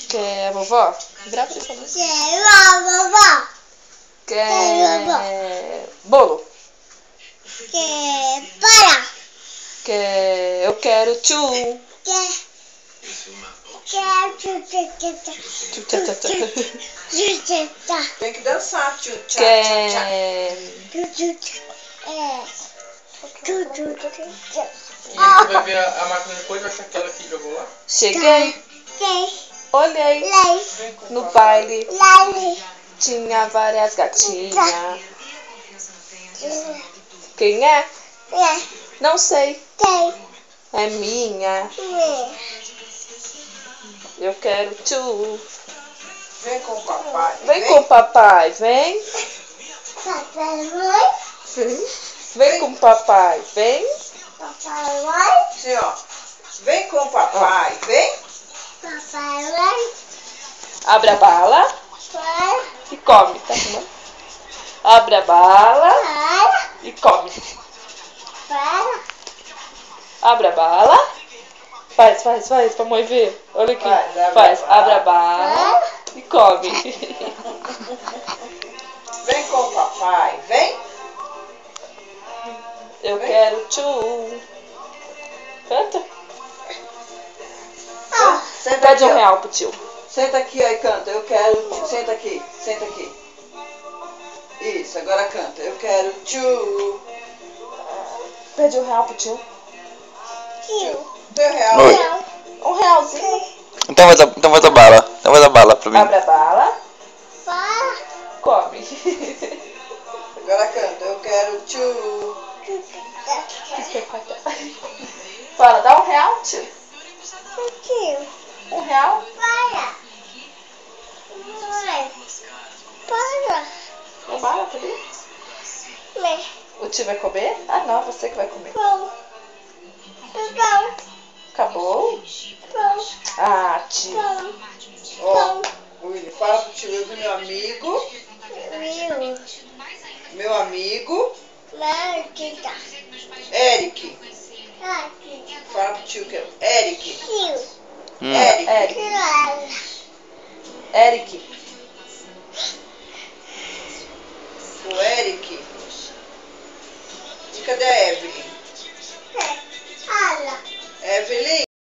Quer vovó? Grava isso também. Quer vovó. Quer bolo? Quer para. Quer... Eu quero tchu. Tem que dançar, tchu, tchá, Quer... E aí você vai ver a máquina depois, vai achar aquela que jogou lá? Cheguei, olhei no baile, tinha várias gatinhas. Quem é? Não sei, é minha. Eu quero tchu. Vem com o papai. Vem com o papai, vem. Vem com o papai, vem. Assim, ó. Vem com o papai, vem. Abre a bala e come, tá bom? Abre a bala e come. Abre a bala. Faz pra mãe ver. Olha aqui. Faz. Abre a bala e come. Vem com o papai, vem. Eu quero tchu. Canta. Senta Pede aqui, ó. R$1 pro tio. Senta aqui, ó, e canta. Eu quero. Senta aqui, senta aqui. Isso, agora canta. Eu quero tchu. Pede R$1 pro tio. Deu real. Oi. R$1. Então faz a bala. Então faz a bala pra mim. Abre a bala. Come. Agora canta. Eu quero tchu. Fala, dá R$1, tio. R$1. Não bala pra ele? O tio vai comer? Ah, não, você que vai comer. Acabou? Ah, tio. Ó, Willy, fala pro tio. Eu vi meu amigo. Meu amigo. Eric. Fala pro tio que é Eric. Eric. Eric. O Eric. E cadê a Evelyn? Evelyn?